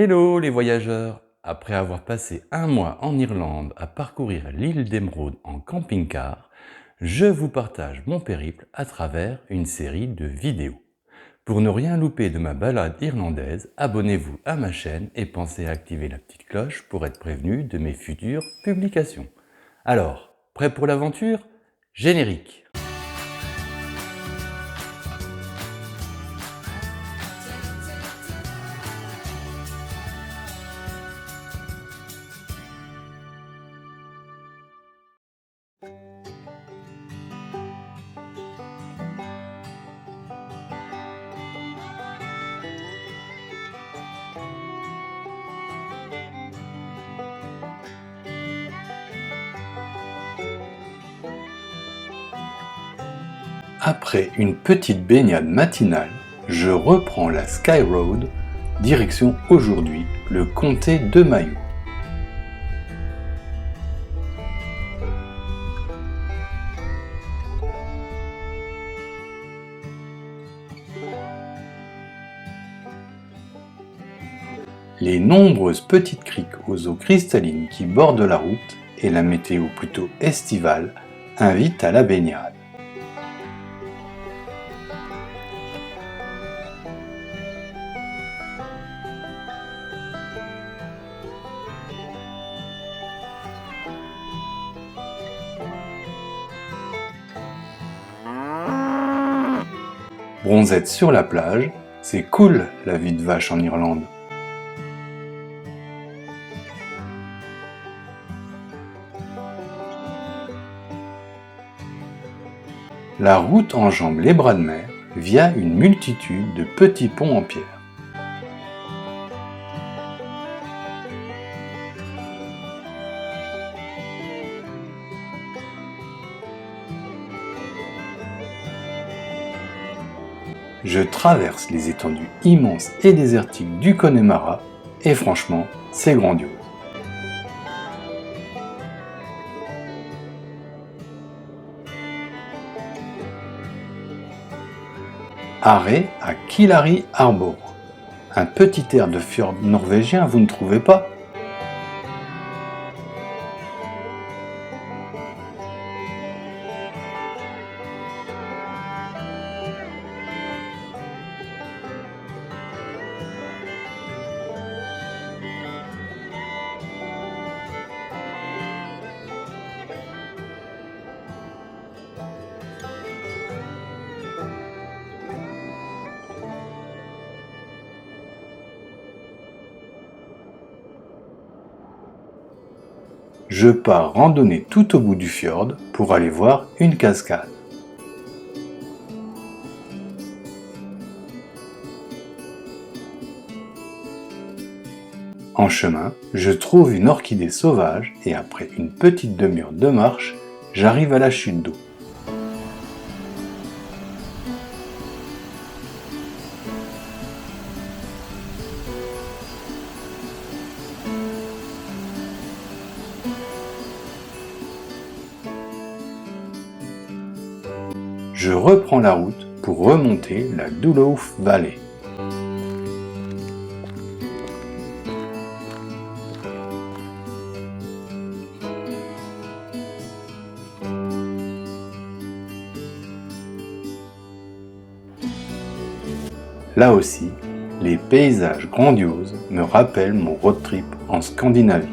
Hello les voyageurs! Après avoir passé un mois en Irlande à parcourir l'île d'Émeraude en camping-car, je vous partage mon périple à travers une série de vidéos. Pour ne rien louper de ma balade irlandaise, abonnez-vous à ma chaîne et pensez à activer la petite cloche pour être prévenu de mes futures publications. Alors, prêt pour l'aventure? Générique! Après une petite baignade matinale, je reprends la Skye Road, direction aujourd'hui le comté de Mayo. Les nombreuses petites criques aux eaux cristallines qui bordent la route et la météo plutôt estivale invitent à la baignade. Bronzette sur la plage, c'est cool la vie de vache en Irlande. La route enjambe les bras de mer via une multitude de petits ponts en pierre. Je traverse les étendues immenses et désertiques du Connemara et franchement, c'est grandiose. Arrêt à Killary Harbour. Un petit air de fjord norvégien, vous ne trouvez pas? Je pars randonner tout au bout du fjord pour aller voir une cascade. En chemin, je trouve une orchidée sauvage et après une petite demi-heure de marche, j'arrive à la chute d'eau. Je reprends la route pour remonter la Duluth Valley. Là aussi, les paysages grandioses me rappellent mon road trip en Scandinavie.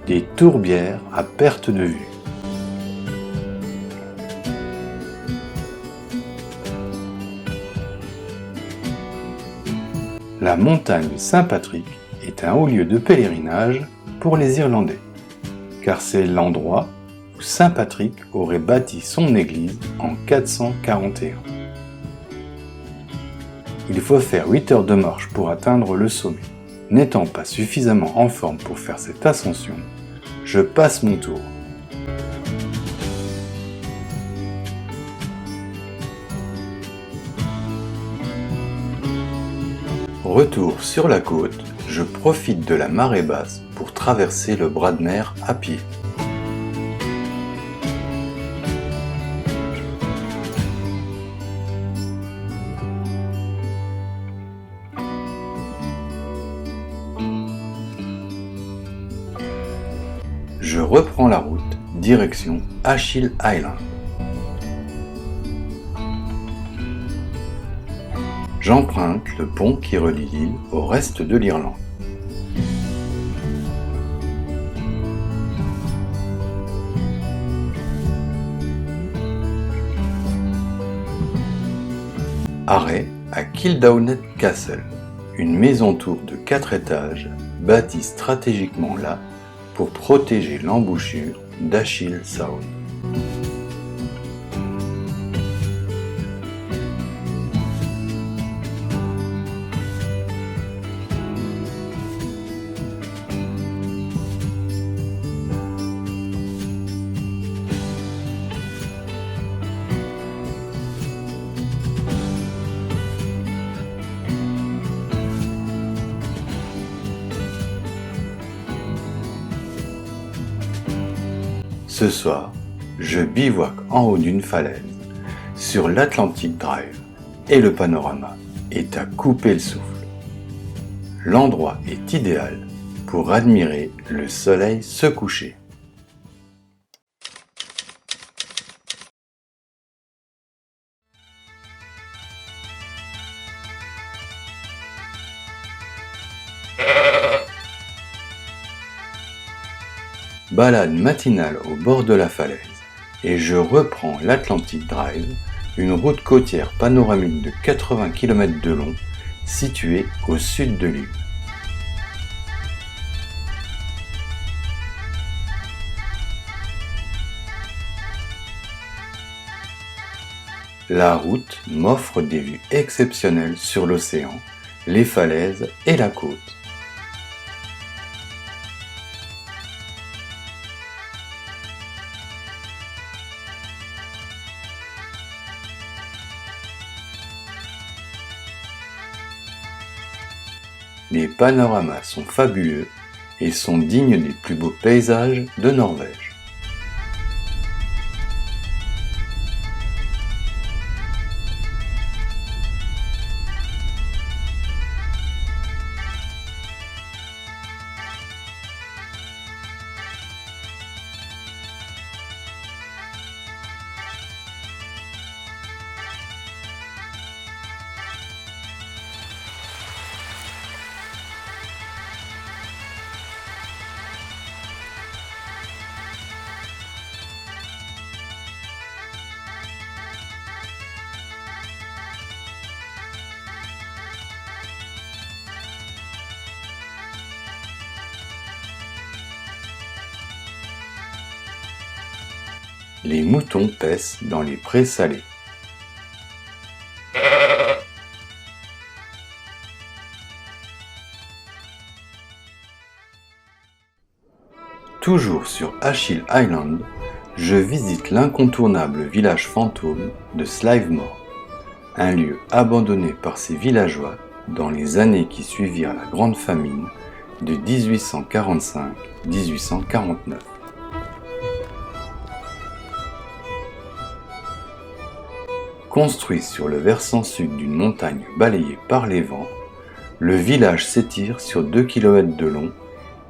Des tourbières à perte de vue. La montagne Saint-Patrick est un haut lieu de pèlerinage pour les Irlandais, car c'est l'endroit où Saint Patrick aurait bâti son église en 441. Il faut faire 8 heures de marche pour atteindre le sommet. N'étant pas suffisamment en forme pour faire cette ascension, je passe mon tour Retour sur la côte, je profite de la marée basse pour traverser le bras de mer à pied. Je reprends la route, direction Achill Island. J'emprunte le pont qui relie l'île au reste de l'Irlande. Arrêt à Kildownet Castle, une maison-tour de 4 étages bâtie stratégiquement là pour protéger l'embouchure d'Achill Sound. Ce soir, je bivouaque en haut d'une falaise, sur l'Atlantic Drive, et le panorama est à couper le souffle. L'endroit est idéal pour admirer le soleil se coucher. Balade matinale au bord de la falaise et je reprends l'Atlantic Drive, une route côtière panoramique de 80 km de long située au sud de l'île. La route m'offre des vues exceptionnelles sur l'océan, les falaises et la côte. Les panoramas sont fabuleux et sont dignes des plus beaux paysages de Norvège. Les moutons paissent dans les prés salés. Toujours sur Achill Island, je visite l'incontournable village fantôme de Slivemore, un lieu abandonné par ses villageois dans les années qui suivirent la Grande Famine de 1845-1849. Construit sur le versant sud d'une montagne balayée par les vents, le village s'étire sur 2 km de long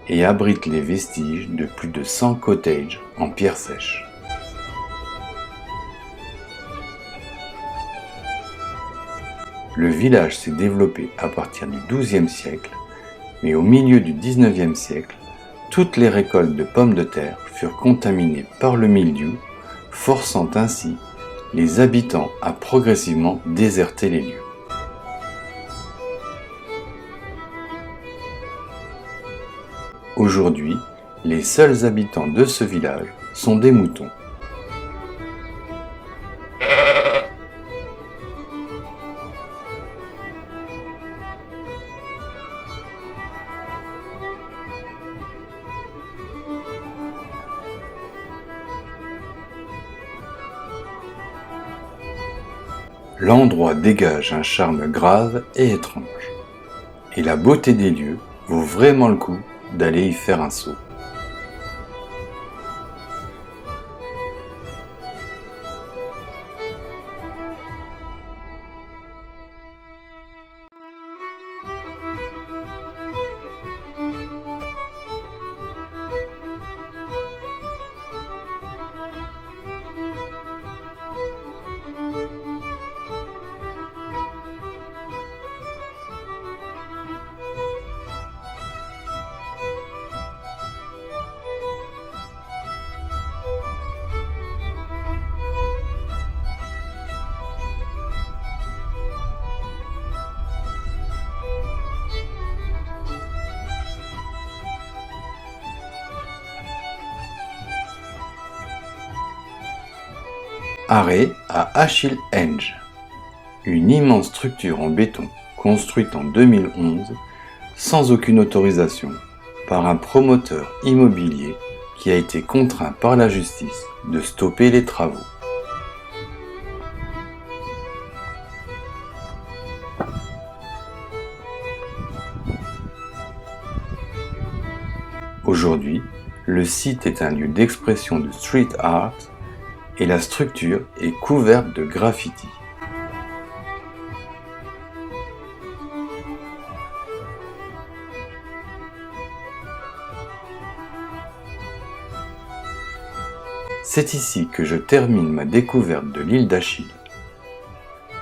et abrite les vestiges de plus de 100 cottages en pierre sèche. Le village s'est développé à partir du XIIe siècle, mais au milieu du XIXe siècle, toutes les récoltes de pommes de terre furent contaminées par le mildiou, forçant ainsi les habitants à progressivement déserter les lieux. Aujourd'hui, les seuls habitants de ce village sont des moutons. L'endroit dégage un charme grave et étrange. et la beauté des lieux vaut vraiment le coup d'aller y faire un saut. Arrêt à Achille Henge, une immense structure en béton construite en 2011 sans aucune autorisation par un promoteur immobilier qui a été contraint par la justice de stopper les travaux. Aujourd'hui, le site est un lieu d'expression de street art et la structure est couverte de graffitis. C'est ici que je termine ma découverte de l'île d'Achille.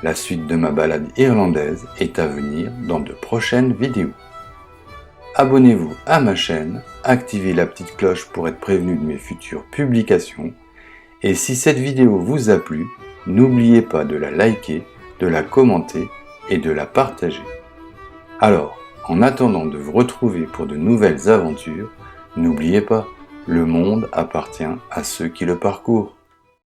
La suite de ma balade irlandaise est à venir dans de prochaines vidéos. Abonnez-vous à ma chaîne, activez la petite cloche pour être prévenu de mes futures publications. Et si cette vidéo vous a plu, n'oubliez pas de la liker, de la commenter et de la partager. Alors, en attendant de vous retrouver pour de nouvelles aventures, n'oubliez pas, le monde appartient à ceux qui le parcourent.